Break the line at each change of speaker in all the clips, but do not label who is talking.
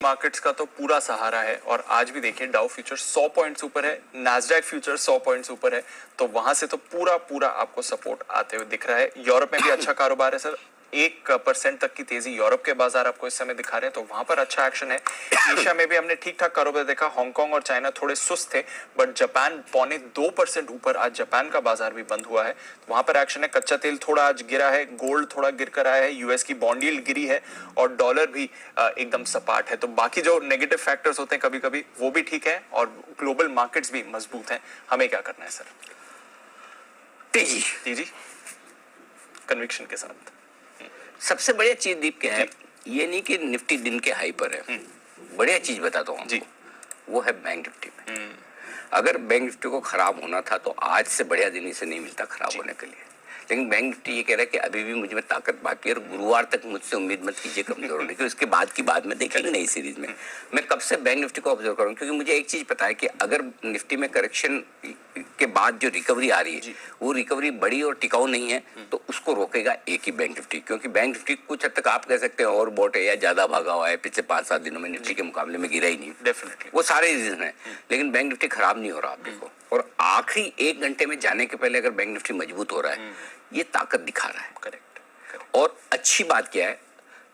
Markets का तो पूरा सहारा है और आज भी देखिए डाउ फ्यूचर 100 पॉइंट्स ऊपर है, नैस्डैक फ्यूचर 100 पॉइंट्स ऊपर है, तो वहां से तो पूरा आपको सपोर्ट आते हुए दिख रहा है। यूरोप में भी अच्छा कारोबार है सर, 1% तक की तेजी यूरोप के बाजार आपको इस समय दिखा रहे हैं, तो वहां पर अच्छा एक्शन है। एशिया में भी हमने ठीक ठाक कारोबार देखा, हांगकांग और चाइना थोड़े सुस्त थे, बट जापान 0.25% ऊपर आज जापान का बाजार भी बंद हुआ है, तो वहां पर एक्शन है। कच्चा तेल थोड़ा आज गिरा है, गोल्ड थोड़ा गिर कर आया है, यूएस की बॉन्ड यील्ड गिरी है और डॉलर भी एकदम सपाट है। तो बाकी जो नेगेटिव फैक्टर्स होते हैं कभी कभी वो भी ठीक है और ग्लोबल मार्केट्स भी मजबूत हैं। हमें क्या करना है सर? तेजी कन्विक्शन के साथ।
सबसे बढ़िया चीज दीप क्या है, ये नहीं कि निफ्टी दिन के हाई पर है, बढ़िया चीज बताता हूँ जी, वो है बैंक निफ्टी में। अगर बैंक निफ्टी को खराब होना था तो आज से बढ़िया दिन इसे नहीं मिलता खराब होने के लिए, लेकिन बैंक निफ्टी ये कह रहा है कि अभी भी मुझ में ताकत बाकी है और गुरुवार तक मुझसे उम्मीद मत कीजिए कमजोर होने की, उसके बाद की बात में देखेंगे नई सीरीज में। मैं कब से बैंक निफ्टी को ऑब्जर्व करूँ, क्योंकि मुझे एक चीज पता है कि अगर निफ्टी में करेक्शन के बाद जो रिकवरी आ रही है वो रिकवरी बड़ी और टिकाऊ नहीं है तो उसको रोकेगा एक ही बैंक निफ्टी, क्योंकि बैंक निफ्टी कुछ हद तक आप कह सकते हैं और बोट है या ज्यादा भागा हुआ है, पिछले 5-7 दिनों में निफ्टी के मुकाबले में गिरा ही नहीं,
डेफिनेटली वो
सारे रीजन है, लेकिन बैंक निफ्टी खराब नहीं हो रहा आप देखो। और आखिरी 1 घंटे में जाने के पहले अगर बैंक निफ्टी मजबूत हो रहा है, ये ताकत दिखा रहा है।
करेक्ट।
और अच्छी बात क्या है,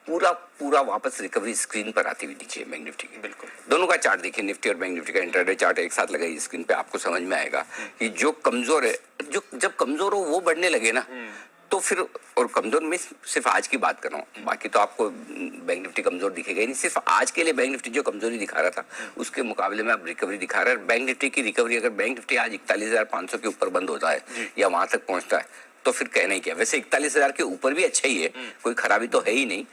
पूरा वापस रिकवरी स्क्रीन पर आती हुई दिखी है बैंक निफ्टी की।
बिल्कुल
दोनों का चार्ट देखिए, निफ्टी और बैंक निफ्टी का इंटरडे चार्ट एक साथ लगाइए स्क्रीन पे, आपको समझ में आएगा कि जो कमजोर है, जो जब कमजोर हो वो बढ़ने लगे ना तो फिर, और कमजोर में सिर्फ आज की बात कर रहा हूँ, बाकी तो आपको बैंक निफ्टी कमजोर दिखेगा ही नहीं, सिर्फ आज के लिए बैंक निफ्टी जो कमजोरी दिखा रहा था उसके मुकाबले में अब रिकवरी दिखा रहा है। बैंक निफ्टी की रिकवरी, अगर बैंक निफ्टी आज 41,500 के ऊपर बंद होता है या वहां तक पहुंचता है तो फिर कहना ही क्या। वैसे 41,000 के ऊपर भी अच्छा ही है, कोई खराबी तो है ही नहीं।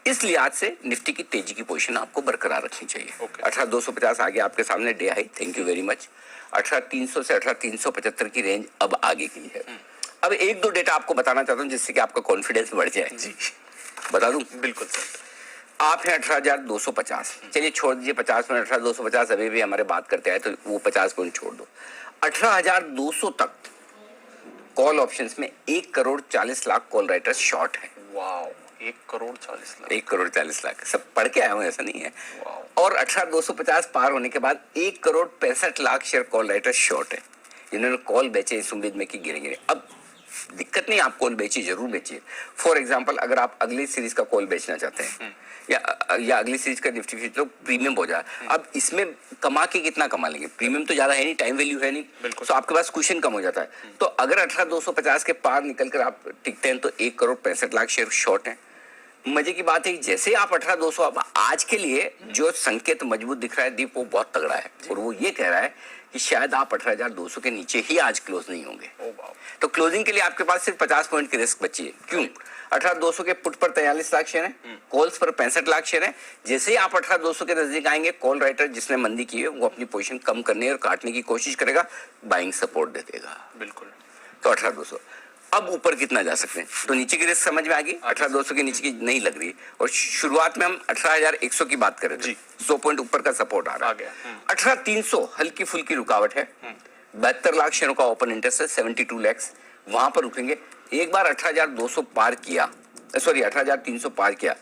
इस लिहाज से निफ्टी की तेजी की पोजीशन आपको बरकरार रखनी चाहिए। 18,250 आगे आपके सामने day high, thank you very much. 18,300 से 18,375 की रेंज अब आगे की है। अब 1-2 डेटा आपको बताना चाहता हूं जिससे कि आपका कॉन्फिडेंस बढ़ जाए।
जी
बता दूं?
बिल्कुल सर।
आप हैं 18,250, चलिए छोड़ दीजिए 50 में, 18,250 अभी भी हमारे बात करते हैं तो वो 50 पॉइंट छोड़ दो। 18,200 तक कॉल ऑप्शंस में 1,40,40,00,000 कॉल राइटर्स शॉर्ट है।
वाओ, 1,40,40,00,000।
1,40,40,00,000 सब पढ़ के आया हूं, ऐसा नहीं है। और 18,250 पार होने के बाद 1,65,00,000 शेयर कॉल राइटर्स शॉर्ट है, जिन्होंने कॉल बेचे इस उम्मीद में कि गिरेंगे। अब दिक्कत नहीं, आप कॉल बेचिए, जरूर बेचिए। फॉर एग्जाम्पल अगर आप अगली सीरीज का कॉल बेचना चाहते हैं या अगली सीरीज का निफ्टी फ्यूचर तो प्रीमियम हो जाए, अब इसमें कमा के कितना कमा लेंगे, प्रीमियम तो ज्यादा है नहीं, टाइम वैल्यू है नहीं, तो आपके पास क्वेश्चन कम हो जाता है। तो अगर 18,250 के पार निकलकर आप टिकते हैं तो 1,65,00,000 शेयर शॉर्ट है। मजे की बात है जैसे आप 18,200, अब आज के लिए जो संकेत मजबूत दिख रहा है दीप, वो बहुत तगड़ा है और वो ये कह रहा है कि शायद आप 18,200 के नीचे ही आज क्लोज नहीं होंगे। तो क्लोजिंग के लिए आपके पास सिर्फ 50 पॉइंट की रिस्क बची है। क्यों? 18,200 के पुट पर 43,00,000 शेयर है, कॉल्स पर 65,00,000 शेयर है। जैसे ही आप 18,200 के नजदीक आएंगे, कॉल राइटर जिसने मंदी की है वो अपनी पोजीशन कम करने और काटने की कोशिश करेगा, बाइंग सपोर्ट दे देगा।
बिल्कुल।
तो 18,200 अब ऊपर कितना जा सकते हैं, तो नीचे की रिस्क समझ में आ गई, 18,200 के नीचे की नहीं लग रही। और शुरुआत में हम 18,100 की बात कर रहे थे, 100 पॉइंट ऊपर का सपोर्ट आ रहा है। 18,300 हल्की फुल्की रुकावट है, 72,00,000 शेयरों का ओपन इंटरेस्ट है, 72 lakhs, वहां पर रुकेंगे। एक बार 18,200 पार किया, सॉरी 18,300 पार किया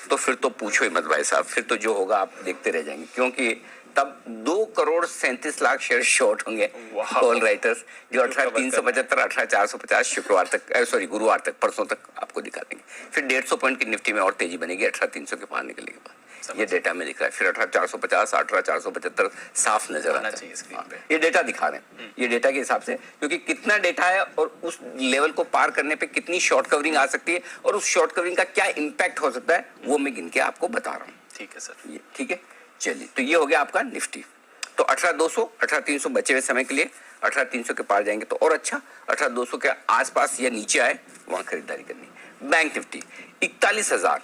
तो फिर तो पूछो ही मत भाई साहब, फिर तो जो होगा आप देखते रह जाएंगे, क्योंकि तब 2,37,00,000 शेयर शॉर्ट होंगे कॉल राइटर्स, जो 18,375 18,450 शुक्रवार तक, सॉरी गुरुवार तक, परसों तक आपको दिखा देंगे। फिर 150 पॉइंट की निफ्टी में और तेजी बनेगी 18,300 के पार निकलने के बाद। ये डेटा में दिख रहा है। फिर 18,450 18,475 साफ नजर आना चाहिए स्क्रीन पे। ये डेटा दिखा रहे हैं, ये डेटा के हिसाब से, क्योंकि कितना डेटा है और उस लेवल को पार करने पे कितनी शॉर्ट कवरिंग आ सकती है और उस शॉर्ट कवरिंग का क्या इंपैक्ट हो सकता है वो मैं गिन के आपको बता रहा हूँ।
ठीक है सर,
ये ठीक है। चलिए, तो ये हो गया आपका निफ्टी। तो 18,200 18,300 बचे हुए समय के लिए 18,300 के पार जाएंगे तो और अच्छा, 18,200 के आसपास या नीचे आए वहां खरीदारी करनी। बैंक निफ्टी 41,000,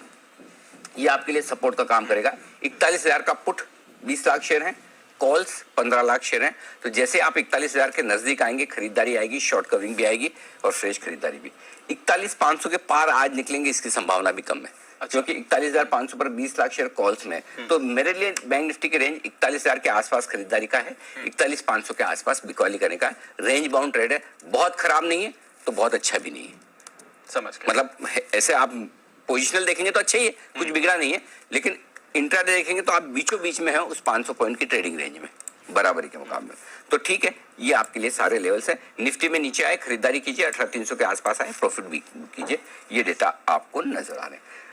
ये आपके लिए सपोर्ट का काम करेगा। 41,000 का पुट 20 लाख शेयर है, कॉल्स 15 लाख शेयर हैं। तो जैसे आप 41,000 के नजदीक आएंगे, खरीदारी आएगी, शॉर्ट कवरिंग भी आएगी और फ्रेश खरीदारी भी। 41,500 के पार आज निकलेंगे इसकी संभावना भी कम है, क्योंकि 41,500 पर 20 लाख शेयर कॉल्स में। तो मेरे लिए बैंक निफ्टी की रेंज 41,000 के आसपास खरीदारी का है, 41,500 के आसपास बिकॉली करने का है। रेंज बाउंड ट्रेड है, बहुत खराब नहीं है तो बहुत अच्छा भी नहीं है,
समझ गए।
मतलब ऐसे आप पोजिशनल देखेंगे तो अच्छा ही है, कुछ बिगड़ा नहीं है, लेकिन इंट्राडे देखेंगे तो आप बीचों बीच में है उस 500 पॉइंट की ट्रेडिंग रेंज में, बराबरी के मुकाबले। तो ठीक है, ये आपके लिए सारे लेवल्स हैं। निफ्टी में नीचे आए, खरीदारी कीजिए, 18,300 के आसपास आए, प्रॉफिट भी कीजिए। ये डेटा आपको नजर आ रहे हैं।